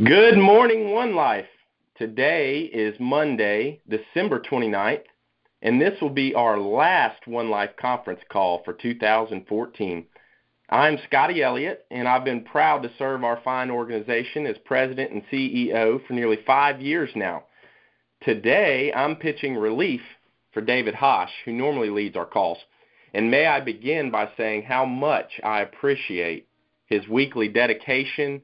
Good morning, One Life. Today is Monday, December 29th, and this will be our last One Life conference call for 2014. I'm Scotty Elliott, and I've been proud to serve our fine organization as President and CEO for nearly 5 years now. Today, I'm pitching relief for David Hosh, who normally leads our calls. And may I begin by saying how much I appreciate his weekly dedication,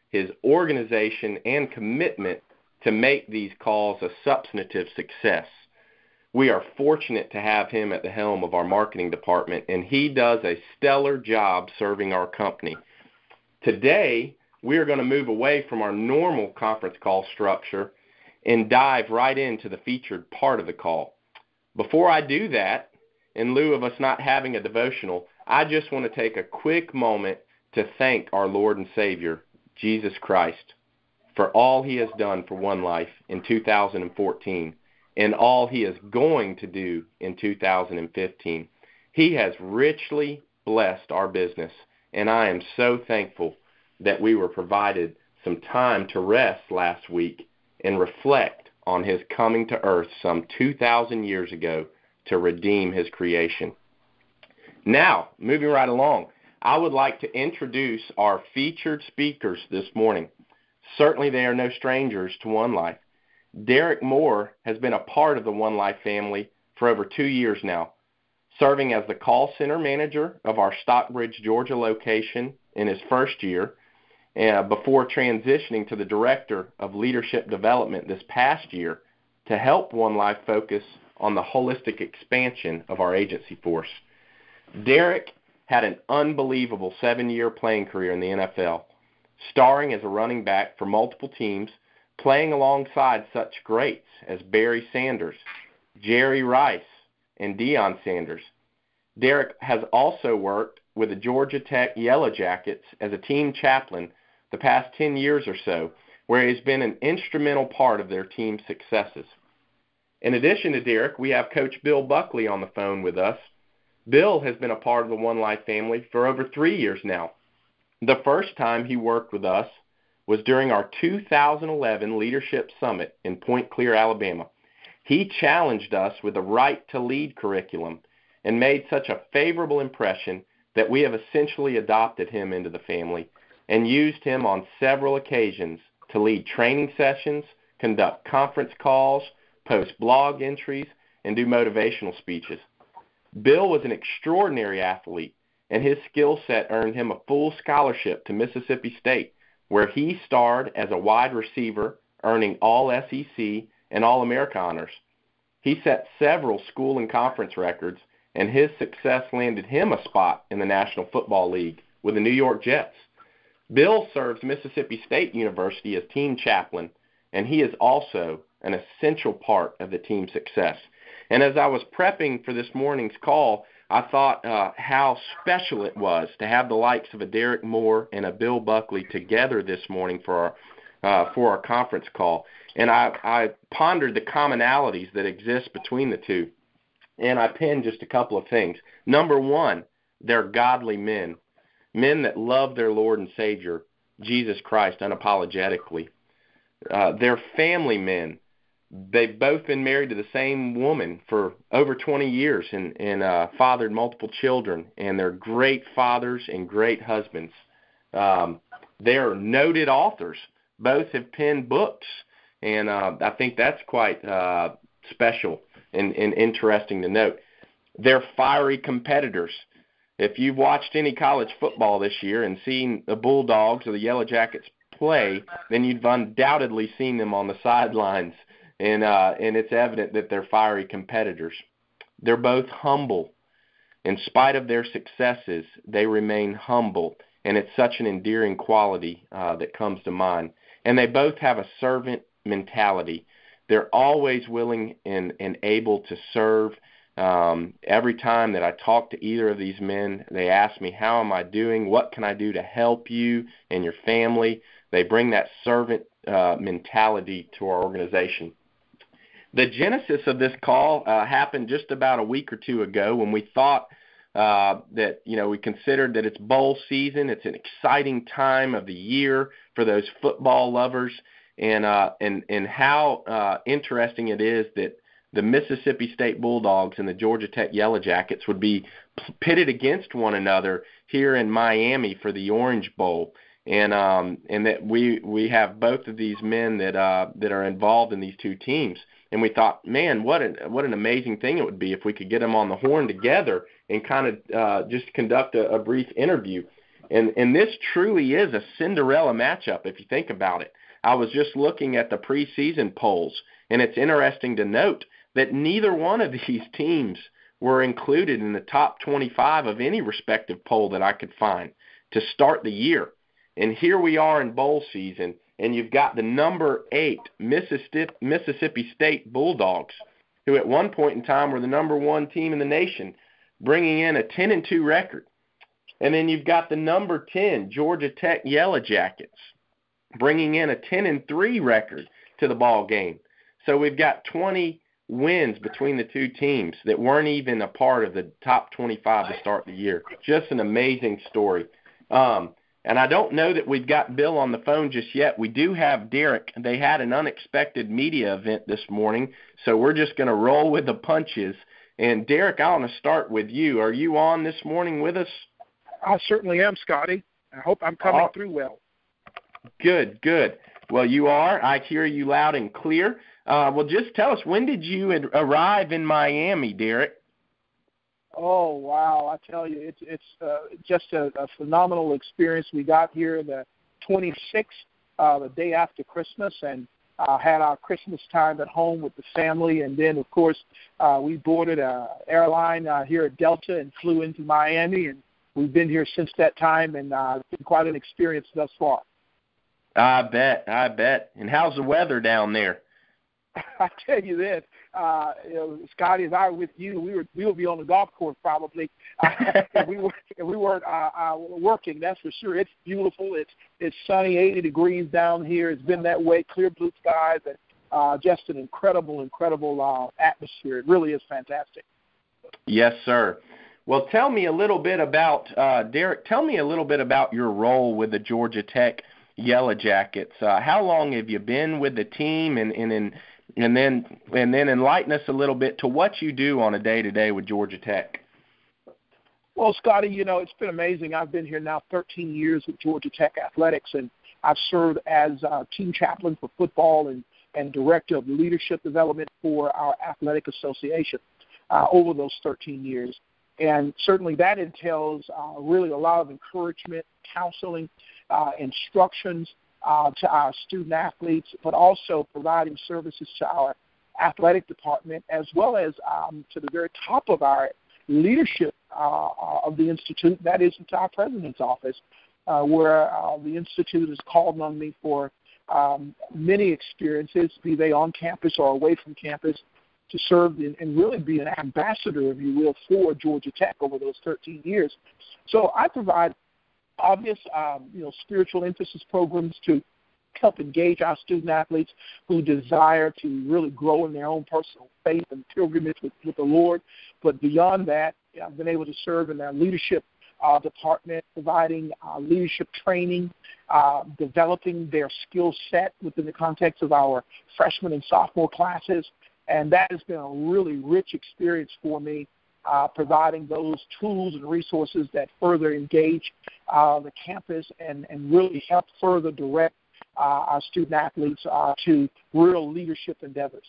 his organization, and commitment to make these calls a substantive success. We are fortunate to have him at the helm of our marketing department, and he does a stellar job serving our company. Today, we are going to move away from our normal conference call structure and dive right into the featured part of the call. Before I do that, in lieu of us not having a devotional, I just want to take a quick moment to thank our Lord and Savior, Jesus Christ, for all he has done for One Life in 2014 and all he is going to do in 2015. He has richly blessed our business, and I am so thankful that we were provided some time to rest last week and reflect on his coming to earth some 2,000 years ago to redeem his creation. Now, moving right along, I would like to introduce our featured speakers this morning. Certainly they are no strangers to One Life. Derrick Moore has been a part of the One Life family for over 2 years now, serving as the call center manager of our Stockbridge, Georgia location in his first year, before transitioning to the director of leadership development this past year to help One Life focus on the holistic expansion of our agency force. Derrick had an unbelievable 7-year playing career in the NFL, starring as a running back for multiple teams, playing alongside such greats as Barry Sanders, Jerry Rice, and Deion Sanders. Derrick has also worked with the Georgia Tech Yellow Jackets as a team chaplain the past 10 years or so, where he's been an instrumental part of their team's successes. In addition to Derrick, we have Coach Bill Buckley on the phone with us. Bill has been a part of the One Life family for over 3 years now. The first time he worked with us was during our 2011 Leadership Summit in Point Clear, Alabama. He challenged us with the Right to Lead curriculum and made such a favorable impression that we have essentially adopted him into the family and used him on several occasions to lead training sessions, conduct conference calls, post blog entries, and do motivational speeches. Bill was an extraordinary athlete, and his skill set earned him a full scholarship to Mississippi State, where he starred as a wide receiver, earning All-SEC and All-America honors. He set several school and conference records, and his success landed him a spot in the National Football League with the New York Jets. Bill serves Mississippi State University as team chaplain, and he is also an essential part of the team's success. And as I was prepping for this morning's call, I thought how special it was to have the likes of a Derrick Moore and a Bill Buckley together this morning for our conference call. And I pondered the commonalities that exist between the two, and I penned just a couple of things. Number one, they're godly men that love their Lord and Savior, Jesus Christ, unapologetically. They're family men. They've both been married to the same woman for over 20 years and fathered multiple children, and they're great fathers and great husbands. They're noted authors. Both have penned books, and I think that's quite special and interesting to note. They're fiery competitors. If you've watched any college football this year and seen the Bulldogs or the Yellow Jackets play, then you've undoubtedly seen them on the sidelines. And it's evident that they're fiery competitors. They're both humble. In spite of their successes, they remain humble, and it's such an endearing quality that comes to mind. And they both have a servant mentality. They're always willing and able to serve. Every time that I talk to either of these men, they ask me, how am I doing? What can I do to help you and your family? They bring that servant mentality to our organization. The genesis of this call happened just about a week or two ago when we thought that, we considered that it's bowl season. It's an exciting time of the year for those football lovers, and how interesting it is that the Mississippi State Bulldogs and the Georgia Tech Yellow Jackets would be pitted against one another here in Miami for the Orange Bowl, and that we have both of these men that are involved in these two teams. And we thought, man, what an amazing thing it would be if we could get them on the horn together and kind of just conduct a brief interview. And this truly is a Cinderella matchup if you think about it. I was just looking at the preseason polls, and it's interesting to note that neither one of these teams were included in the top 25 of any respective poll that I could find to start the year. And here we are in bowl season, and you've got the number 8 Mississippi State Bulldogs, who at one point in time were the number 1 team in the nation, bringing in a 10-2 record. And then you've got the number 10 Georgia Tech Yellow Jackets, bringing in a 10-3 record to the ball game. So we've got 20 wins between the two teams that weren't even a part of the top 25 to start the year. Just an amazing story. And I don't know that we've got Bill on the phone just yet. We do have Derrick. They had an unexpected media event this morning, so we're just going to roll with the punches. And Derrick, I want to start with you. Are you on this morning with us? I certainly am, Scotty. I hope I'm coming through well. Good. Well, you are. I hear you loud and clear. Well, just tell us, when did you arrive in Miami, Derrick? Oh, wow. I tell you, it's just a phenomenal experience. We got here the 26th, the day after Christmas, and had our Christmas time at home with the family. And then, of course, we boarded an airline here at Delta and flew into Miami, and we've been here since that time, and it's been quite an experience thus far. I bet. And how's the weather down there? I tell you this, Scotty, as I were with you, we would be on the golf course probably if we weren't working. That's for sure. It's beautiful. It's sunny, 80 degrees down here. It's been that way, clear blue skies, and just an incredible atmosphere. It really is fantastic. Yes, sir. Well, tell me a little bit about Derrick. Tell me a little bit about your role with the Georgia Tech Yellow Jackets. How long have you been with the team, and then enlighten us a little bit to what you do on a day-to-day with Georgia Tech. Well, Scotty, it's been amazing. I've been here now 13 years with Georgia Tech Athletics, and I've served as team chaplain for football and director of leadership development for our athletic association over those 13 years. And certainly that entails really a lot of encouragement, counseling, instructions to our student athletes, but also providing services to our athletic department as well as to the very top of our leadership of the Institute, that is into our president's office, where the Institute has called on me for many experiences, be they on campus or away from campus, to serve and really be an ambassador, if you will, for Georgia Tech over those 13 years. So I provide obvious, spiritual emphasis programs to help engage our student athletes who desire to really grow in their own personal faith and pilgrimage with the Lord. But beyond that, I've been able to serve in our leadership department, providing leadership training, developing their skill set within the context of our freshman and sophomore classes. And that has been a really rich experience for me, providing those tools and resources that further engage the campus and really help further direct our student athletes to real leadership endeavors.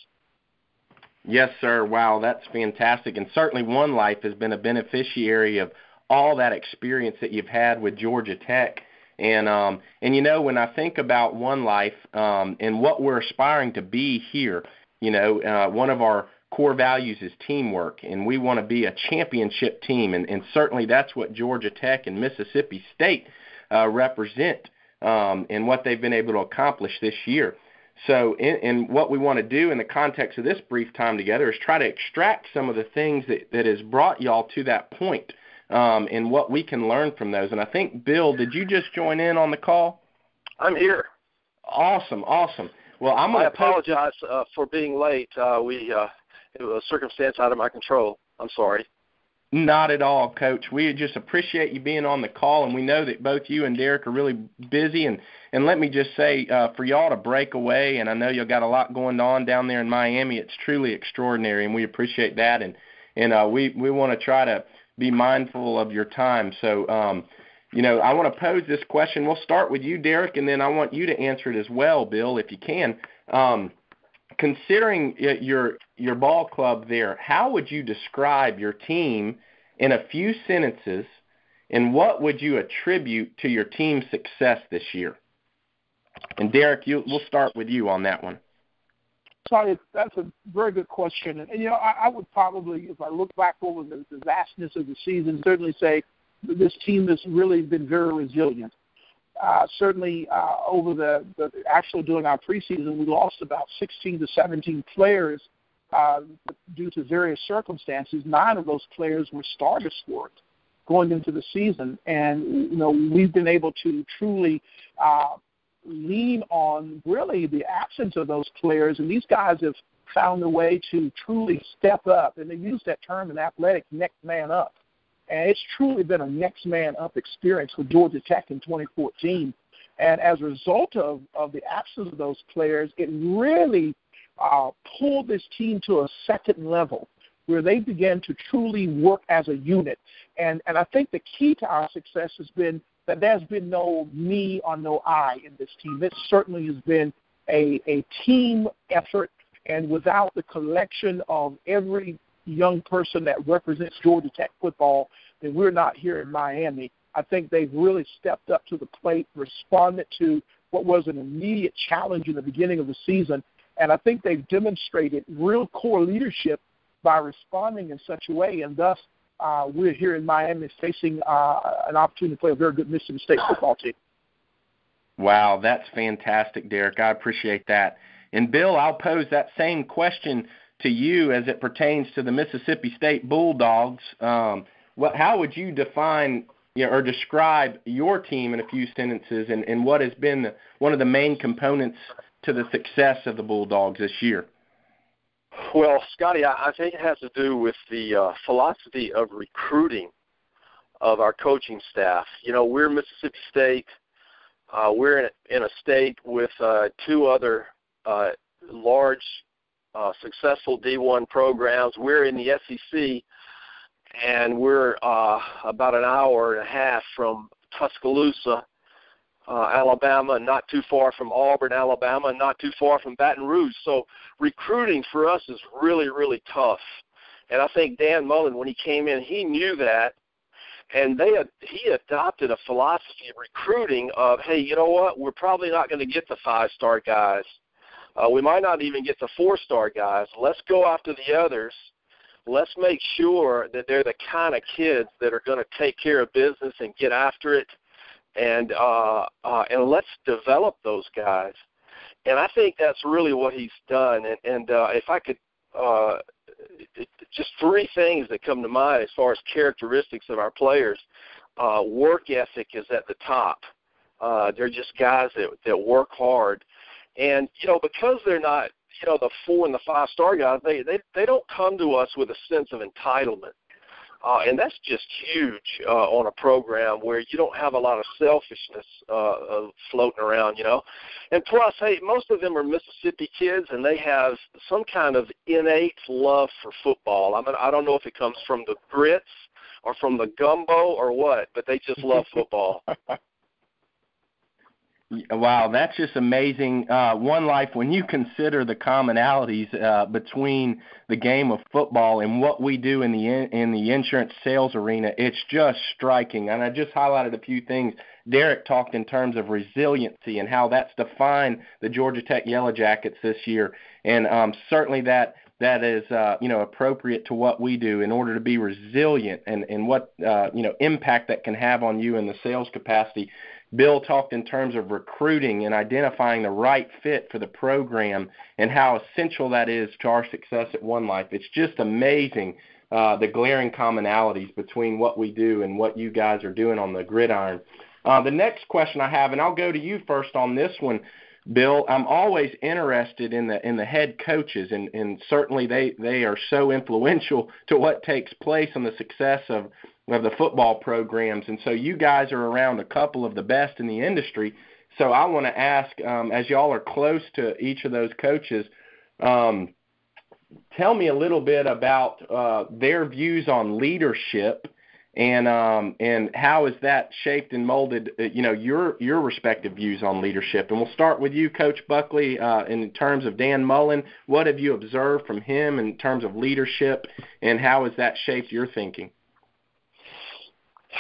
Yes, sir. Wow, that's fantastic. And certainly One Life has been a beneficiary of all that experience that you've had with Georgia Tech. And when I think about One Life and what we're aspiring to be here, one of our core values is teamwork, and we want to be a championship team, and certainly that's what Georgia Tech and Mississippi State represent and what they've been able to accomplish this year. So and what we want to do in the context of this brief time together is try to extract some of the things that has brought y'all to that point and what we can learn from those. And I think, Bill, did you just join in on the call? I'm here. Awesome. Well, I apologize for being late. It was a circumstance out of my control. I'm sorry. Not at all, Coach. We just appreciate you being on the call, and we know that both you and Derrick are really busy. And let me just say, for y'all to break away, and I know y'all got a lot going on down there in Miami, it's truly extraordinary, and we appreciate that. And we want to try to be mindful of your time. So, I want to pose this question. We'll start with you, Derrick, and then I want you to answer it as well, Bill, if you can. Considering your ball club there, how would you describe your team in a few sentences, and what would you attribute to your team's success this year? And Derrick, we'll start with you on that one. Sorry, that's a very good question. And I would probably, if I look back over the vastness of the season, certainly say this team has really been very resilient. Certainly, over the actual during our preseason, we lost about 16 to 17 players due to various circumstances. 9 of those players were starters for it going into the season, and we've been able to truly lean on really the absence of those players, and these guys have found a way to truly step up, and they use that term in athletics, next man up. And it's truly been a next man up experience for Georgia Tech in 2014. And as a result of the absence of those players, it really pulled this team to a second level where they began to truly work as a unit. And I think the key to our success has been that there's been no me or no I in this team. It certainly has been a team effort, and without the collection of every young person that represents Georgia Tech football, then we're not here in Miami. I think they've really stepped up to the plate, responded to what was an immediate challenge in the beginning of the season, and I think they've demonstrated real core leadership by responding in such a way, and thus we're here in Miami facing an opportunity to play a very good Mississippi State football team. Wow, that's fantastic, Derrick. I appreciate that. And, Bill, I'll pose that same question to you as it pertains to the Mississippi State Bulldogs. How would you define or describe your team in a few sentences, and what has been one of the main components to the success of the Bulldogs this year? Well, Scotty, I think it has to do with the philosophy of recruiting of our coaching staff. We're Mississippi State. We're in a state with 2 other large successful D1 programs. We're in the SEC, and we're about an hour and a half from Tuscaloosa, Alabama, not too far from Auburn, Alabama, and not too far from Baton Rouge. So recruiting for us is really, really tough. And I think Dan Mullen, when he came in, he knew that, and he adopted a philosophy of recruiting of, hey, you know what, we're probably not going to get the 5-star guys. We might not even get the 4-star guys. Let's go after the others. Let's make sure that they're the kind of kids that are going to take care of business and get after it, and let's develop those guys. And I think that's really what he's done. And if I could, just 3 things that come to mind as far as characteristics of our players. Work ethic is at the top. They're just guys that work hard. And, because they're not, the 4 and the 5-star guys, they don't come to us with a sense of entitlement. And that's just huge on a program where you don't have a lot of selfishness floating around, And plus, hey, most of them are Mississippi kids, and they have some kind of innate love for football. I mean, I don't know if it comes from the grits or from the gumbo or what, but they just love football. Wow, that's just amazing. One Life, when you consider the commonalities between the game of football and what we do in the insurance sales arena, it's just striking. And I just highlighted a few things. Derrick talked in terms of resiliency and how that's defined the Georgia Tech Yellow Jackets this year. And certainly that is appropriate to what we do in order to be resilient and what impact that can have on you in the sales capacity. Bill talked in terms of recruiting and identifying the right fit for the program and how essential that is to our success at One Life. It's just amazing the glaring commonalities between what we do and what you guys are doing on the gridiron. The next question I have, and I'll go to you first on this one, Bill, I'm always interested in the head coaches, and certainly they are so influential to what takes place on the success of the football programs. And so you guys are around a couple of the best in the industry. So I want to ask, as y'all are close to each of those coaches, tell me a little bit about their views on leadership. And how is that shaped and molded, your respective views on leadership? And we'll start with you, Coach Buckley, in terms of Dan Mullen. What have you observed from him in terms of leadership, and how has that shaped your thinking?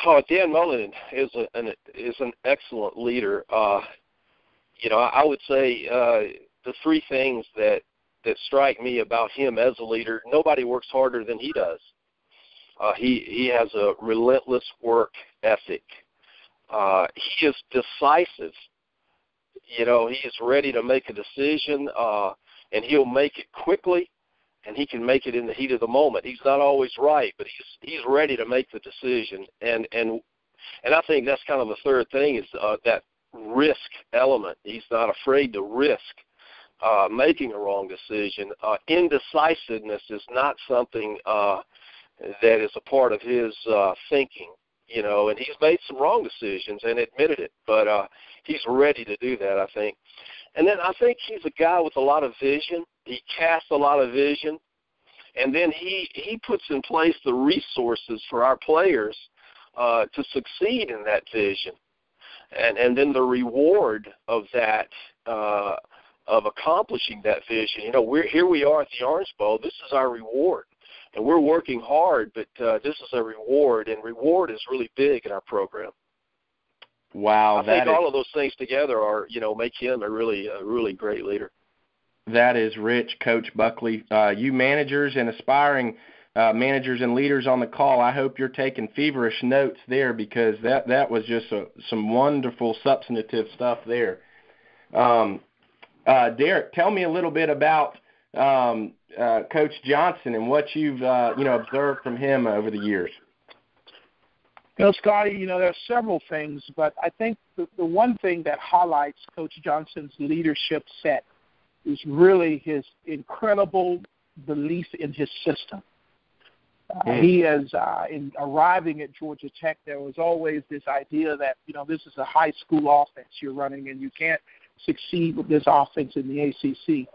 Oh, Dan Mullen is an excellent leader. I would say the three things that strike me about him as a leader: nobody works harder than he does. He has a relentless work ethic. He is decisive. He is ready to make a decision, and he'll make it quickly, and he can make it in the heat of the moment. He's not always right, but he's ready to make the decision. And I think that's kind of the third thing is that risk element. He's not afraid to risk making a wrong decision. Indecisiveness is not something that is a part of his thinking, and he's made some wrong decisions and admitted it, but he's ready to do that, I think. And then I think he's a guy with a lot of vision. He casts a lot of vision, and then he puts in place the resources for our players to succeed in that vision. And then the reward of that, of accomplishing that vision, here we are at the Orange Bowl. This is our reward. And we're working hard, but this is a reward, and reward is really big in our program. Wow, I think all of those things together are, make him a really great leader. That is rich, Coach Buckley. You managers and aspiring managers and leaders on the call, I hope you're taking feverish notes there, because that was just some wonderful substantive stuff there. Derrick, tell me a little bit about Coach Johnson and what you've observed from him over the years. Scotty, there are several things, but I think the one thing that highlights Coach Johnson's leadership set is really his incredible belief in his system. He is, in arriving at Georgia Tech, there was always this idea that, this is a high school offense you're running and you can't succeed with this offense in the ACC.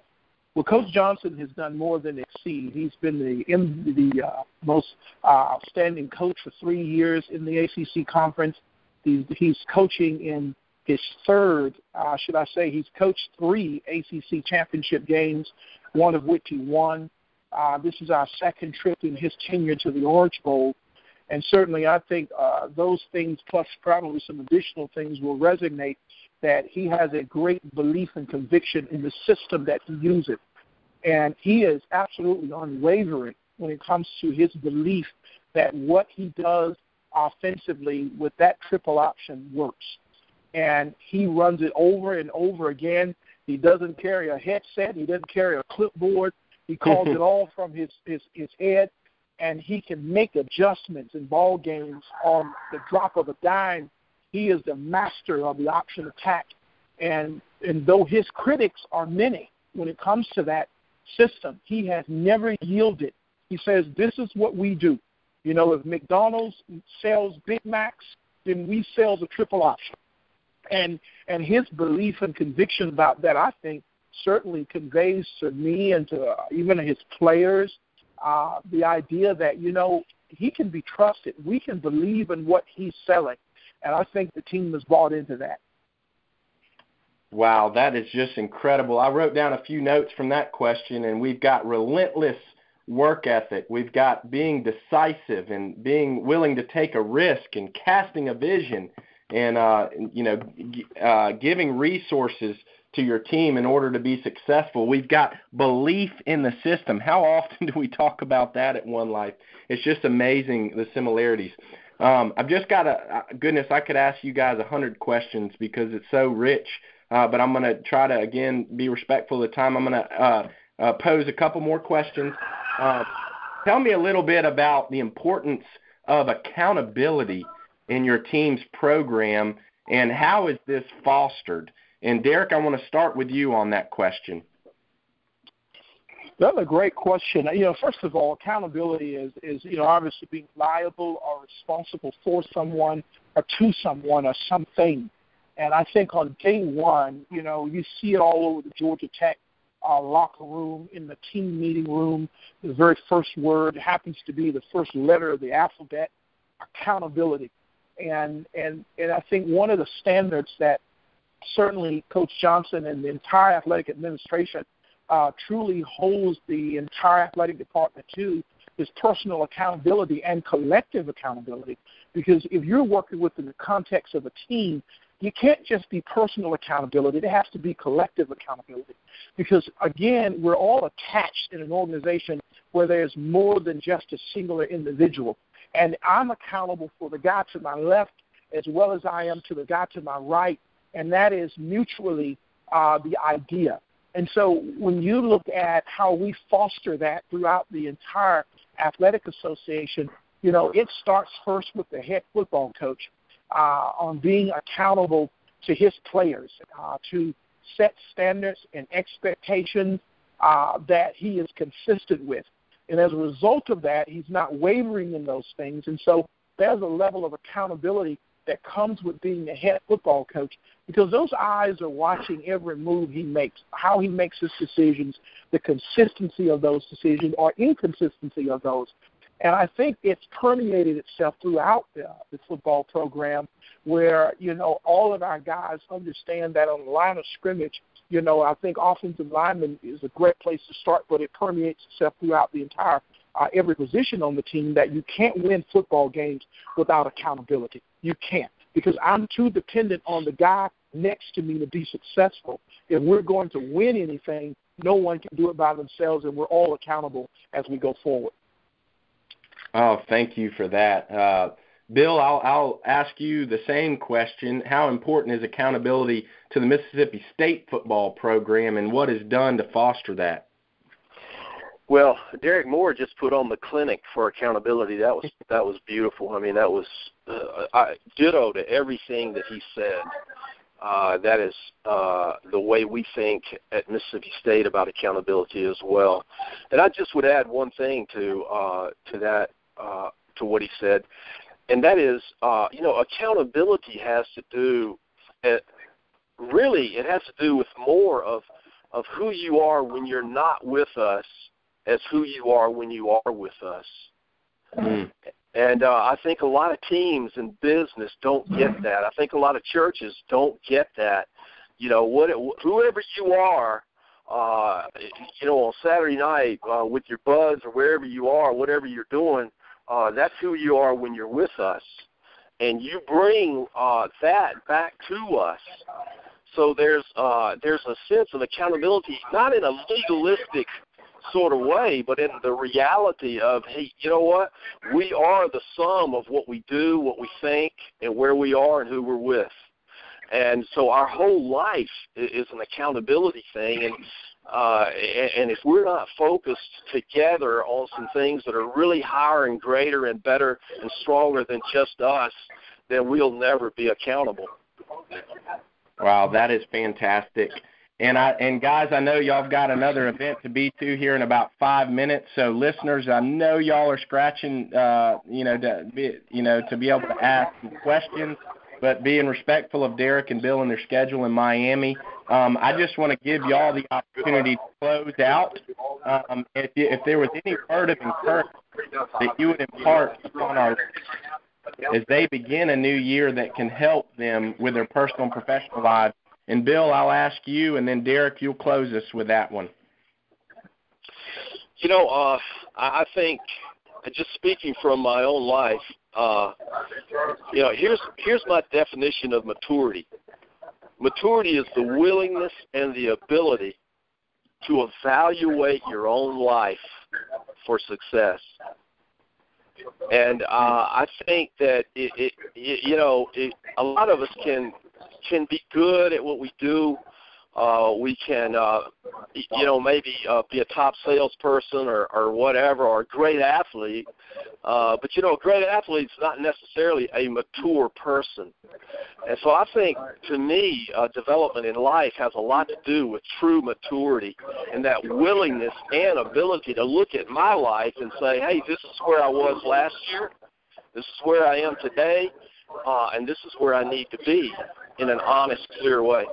Well, Coach Johnson has done more than exceed. He's been the most outstanding coach for 3 years in the ACC conference. He's coaching in his third, he's coached 3 ACC championship games, one of which he won. This is our second trip in his tenure to the Orange Bowl. And certainly I think those things, plus probably some additional things, will resonate, that he has a great belief and conviction in the system that he uses. And he is absolutely unwavering when it comes to his belief that what he does offensively with that triple option works. And he runs it over and over again. He doesn't carry a headset. He doesn't carry a clipboard. He calls it all from his head, and he can make adjustments in ball games on the drop of a dime. He is the master of the option attack. And though his critics are many when it comes to that system, he has never yielded. He says, this is what we do. If McDonald's sells Big Macs, then we sell the triple option. And his belief and conviction about that, I think, certainly conveys to me and to even his players the idea that, he can be trusted. We can believe in what he's selling. And I think the team has bought into that. Wow, that is just incredible. I wrote down a few notes from that question, and we've got relentless work ethic. We've got being decisive and being willing to take a risk and casting a vision and, giving resources to your team in order to be successful. We've got belief in the system. How often do we talk about that at One Life? It's just amazing, the similarities. I've just got goodness, I could ask you guys 100 questions because it's so rich, but I'm going to try to, again, be respectful of the time. I'm going to pose a couple more questions. Tell me a little bit about the importance of accountability in your team's program, and how is this fostered? And Derrick, I want to start with you on that question. That's a great question. First of all, accountability is obviously being liable or responsible for someone or to someone or something. And I think on day one, you see it all over the Georgia Tech locker room, in the team meeting room. The very first word happens to be the first letter of the alphabet, accountability. And I think one of the standards that certainly Coach Johnson and the entire athletic administration truly holds the entire athletic department to is personal accountability and collective accountability. Because if you're working within the context of a team, you can't just be personal accountability. It has to be collective accountability. Because, again, we're all attached in an organization where there's more than just a singular individual. And I'm accountable for the guy to my left as well as I am to the guy to my right, and that is mutually the idea. And so when you look at how we foster that throughout the entire athletic association, it starts first with the head football coach on being accountable to his players, to set standards and expectations that he is consistent with. And as a result of that, he's not wavering in those things. And so there's a level of accountability that comes with being the head football coach, because those eyes are watching every move he makes, how he makes his decisions, the consistency of those decisions or inconsistency of those. And I think it's permeated itself throughout the football program where, all of our guys understand that on the line of scrimmage, I think offensive lineman is a great place to start, but it permeates itself throughout the entire every position on the team, that you can't win football games without accountability. You can't, because I'm too dependent on the guy next to me to be successful. If we're going to win anything, no one can do it by themselves, and we're all accountable as we go forward. Oh, thank you for that. Bill, I'll ask you the same question. How important is accountability to the Mississippi State football program, and what is done to foster that? Well, Derrick Moore just put on the clinic for accountability. That was beautiful. I mean, that was ditto to everything that he said. That is the way we think at Mississippi State about accountability as well. And I just would add one thing to that, to what he said, and that is, accountability has to do, really, it has to do with more of who you are when you're not with us as who you are when you are with us. Mm. And I think a lot of teams in business don't get that. I think a lot of churches don't get that. Whoever you are, on Saturday night with your buds or wherever you are, whatever you're doing, that's who you are when you're with us. And you bring that back to us. So there's a sense of accountability, not in a legalistic sort of way, but in the reality of, hey, you know what? We are the sum of what we do, what we think, and where we are and who we're with. And so our whole life is an accountability thing. And if we're not focused together on some things that are really higher and greater and better and stronger than just us, then we'll never be accountable. Wow, that is fantastic. And guys, I know y'all have got another event to be to here in about 5 minutes. So listeners, I know y'all are scratching, to be able to ask some questions, but being respectful of Derrick and Bill and their schedule in Miami, I just want to give y'all the opportunity to close out. If there was any word of encouragement that you would impart upon our as they begin a new year that can help them with their personal and professional lives. And, Bill, I'll ask you, and then, Derrick, you'll close us with that one. I think, just speaking from my own life, here's my definition of maturity. Maturity is the willingness and the ability to evaluate your own life for success. And I think that a lot of us can be good at what we do, We can, maybe be a top salesperson or whatever, or a great athlete. But, a great athlete's not necessarily a mature person. And so I think, to me, development in life has a lot to do with true maturity and that willingness and ability to look at my life and say, hey, this is where I was last year, this is where I am today, and this is where I need to be in an honest, clear way.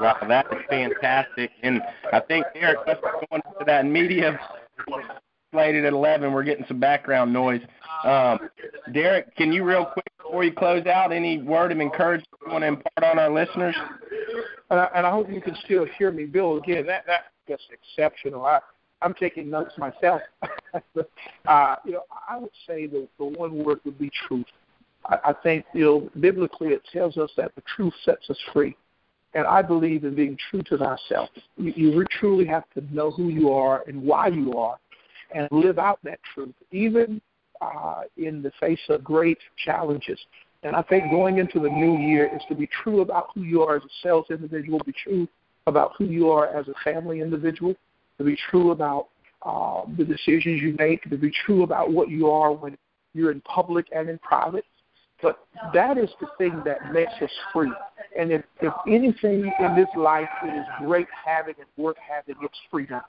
Wow, that is fantastic. And I think, Derrick, let's go into that media slated at 11. We're getting some background noise. Derrick, can you real quick, before you close out, any word of encouragement you want to impart on our listeners? And I hope you can still hear me, Bill. Again, that's just exceptional. I'm taking notes myself. I would say the one word would be truth. I think, biblically it tells us that the truth sets us free. And I believe in being true to thyself. You truly have to know who you are and why you are and live out that truth, even in the face of great challenges. And I think going into the new year is to be true about who you are as a sales individual, be true about who you are as a family individual, to be true about the decisions you make, to be true about what you are when you're in public and in private. But that is the thing that makes us free. And if anything in this life it is great having and worth having, it's freedom.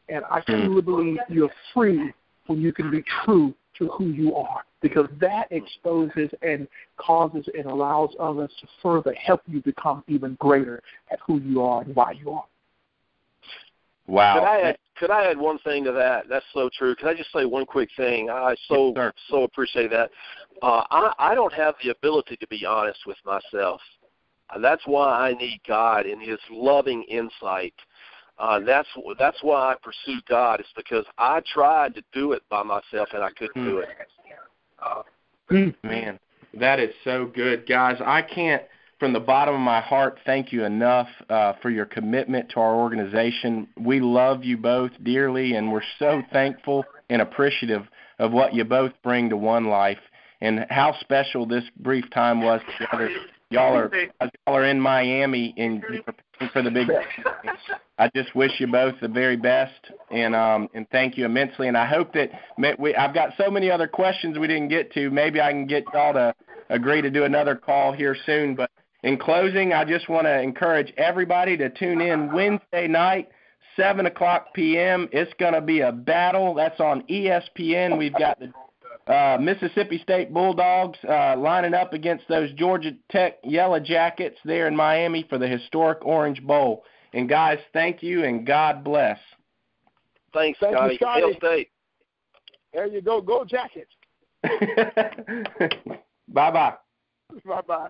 And I truly believe you're free when you can be true to who you are, because that exposes and causes and allows others to further help you become even greater at who you are and why you are. Wow. Could I add one thing to that? That's so true. Could I just say one quick thing? I so appreciate that. I don't have the ability to be honest with myself. That's why I need God and His loving insight. That's why I pursue God. It's because I tried to do it by myself and I couldn't do it. Man, that is so good, guys. I can't, from the bottom of my heart, thank you enough for your commitment to our organization. We love you both dearly, and we're so thankful and appreciative of what you both bring to One Life and how special this brief time was together. Y'all are in Miami and preparing for the big game. I just wish you both the very best, and thank you immensely. And I hope that I've got so many other questions we didn't get to. Maybe I can get y'all to agree to do another call here soon. But in closing, I just want to encourage everybody to tune in Wednesday night, 7 o'clock p.m. It's going to be a battle. That's on ESPN. We've got the Mississippi State Bulldogs lining up against those Georgia Tech Yellow Jackets there in Miami for the historic Orange Bowl. And, guys, thank you, and God bless. Thanks, Scotty. Hail State. There you go. Go Jackets. Bye-bye. Bye-bye.